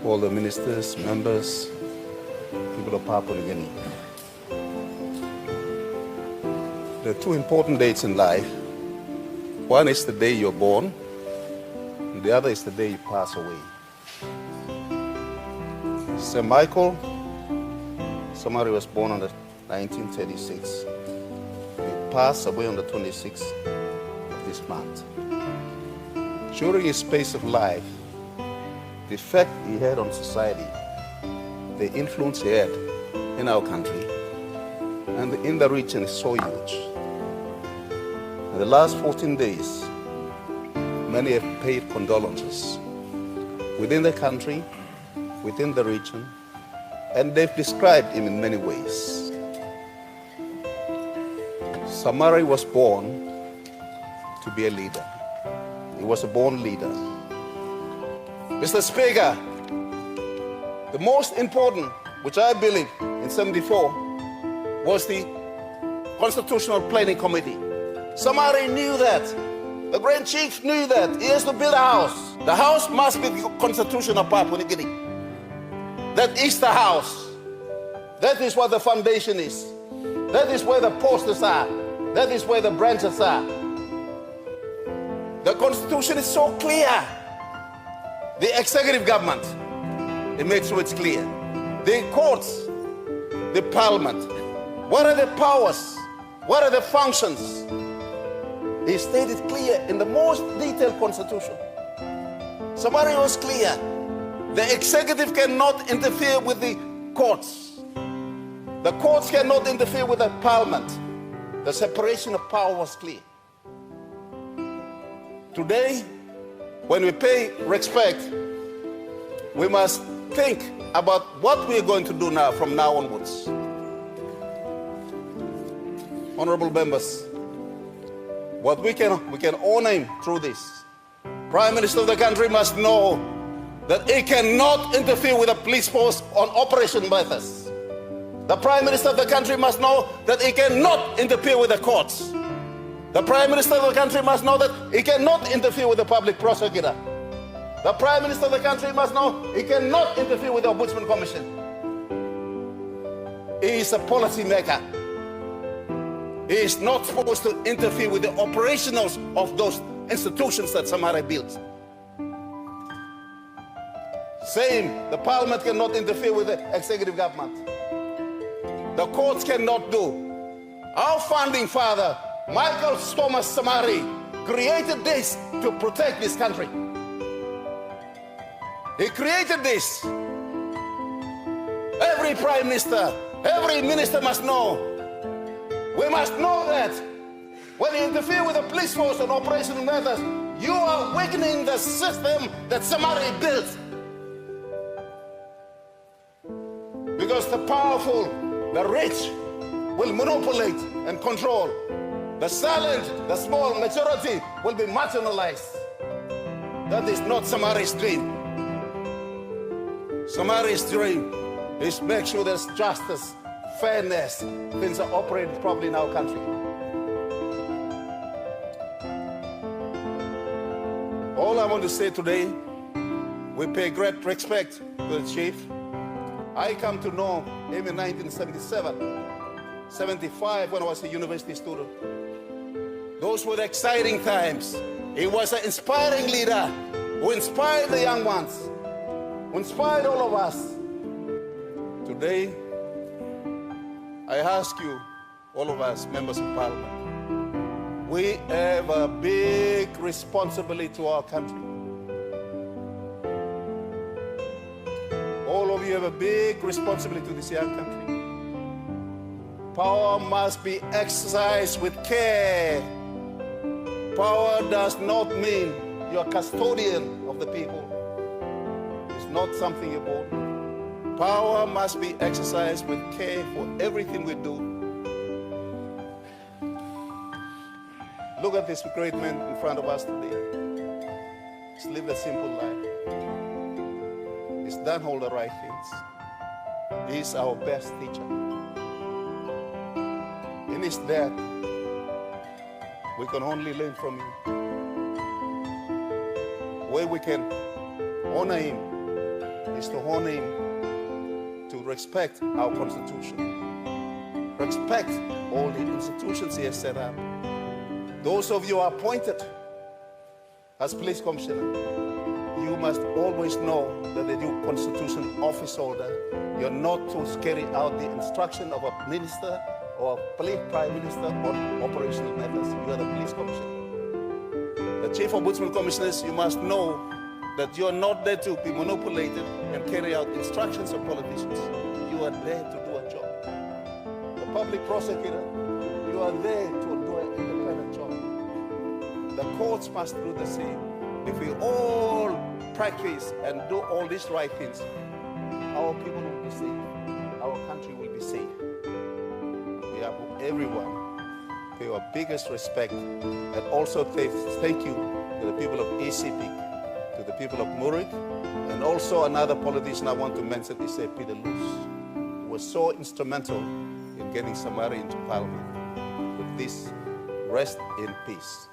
all the ministers, members, people of Papua New Guinea. There are two important dates in life. One is the day you're born, and the other is the day you pass away. St. Michael Samari was born on 1936. He passed away on the 26th of this month. During his space of life, the effect he had on society, the influence he had in our country, and in the region is so huge. In the last 14 days, many have paid condolences within the country, within the region, and they've described him in many ways. Samari was born to be a leader. He was a born leader. Mr. Speaker, the most important, which I believe in 74, was the Constitutional Planning Committee. Samari knew that. The Grand Chief knew that. He has to build a house. The house must be the Constitution of Papua New Guinea. That is the house. That is what the foundation is. That is where the posters are. That is where the branches are. The Constitution is so clear. The executive government, it makes sure it's clear. The courts, the parliament, what are the powers? What are the functions? He stated clear in the most detailed constitution. Samari was clear. The executive cannot interfere with the courts. The courts cannot interfere with the parliament. The separation of power was clear. Today, when we pay respect, we must think about what we are going to do now, from now onwards. Honorable members, what we can honor him through this. Prime Minister of the country must know that he cannot interfere with the police force on operation methods. The Prime Minister of the country must know that he cannot interfere with the courts. The Prime Minister of the country must know that he cannot interfere with the public prosecutor. The Prime Minister of the country must know he cannot interfere with the Ombudsman Commission. He is a policy maker. He is not supposed to interfere with the operationals of those institutions that Samari built. Same, the Parliament cannot interfere with the executive government. The courts cannot do. Our founding father, Michael Thomas Samari, created this to protect this country. He created this. Every prime minister, every minister must know. We must know that when you interfere with the police force on operational matters, you are weakening the system that Samari built. Because the powerful, the rich, will monopolize and control. The silent, the small majority will be marginalized. That is not Samari's dream. Samari's dream is make sure there's justice, fairness, things are operated properly in our country. All I want to say today, we pay great respect to the chief. I come to know him in 1977, 75 when I was a university student. Those were the exciting times. He was an inspiring leader who inspired the young ones, who inspired all of us. Today, I ask you, all of us, members of parliament, we have a big responsibility to our country. All of you have a big responsibility to this young country. Power must be exercised with care. Power does not mean you're a custodian of the people. It's not something you bought. Power must be exercised with care for everything we do. Look at this great man in front of us today. He's lived a simple life. He's done all the right things. He's our best teacher. In his death, we can only learn from him. Where we can honor him is to hone him to respect our Constitution, respect all the institutions he has set up. Those of you who are appointed as police commissioner, you must always know that the new Constitution office holder, you're not to carry out the instruction of a minister or a police prime minister on operational matters. You are the police commissioner. The chief ombudsman commissioners, you must know that you are not there to be manipulated and carry out instructions of politicians. You are there to do a job. The public prosecutor, you are there to do an independent job. The courts must do the same. If we all practice and do all these right things, our people will be safe. Our country will be safe. We have everyone pay our biggest respect, and also thank you to the people of ECP, to the people of Murik, and also another politician I want to mention is Peter Luce, who was so instrumental in getting Samari into parliament. With this, rest in peace.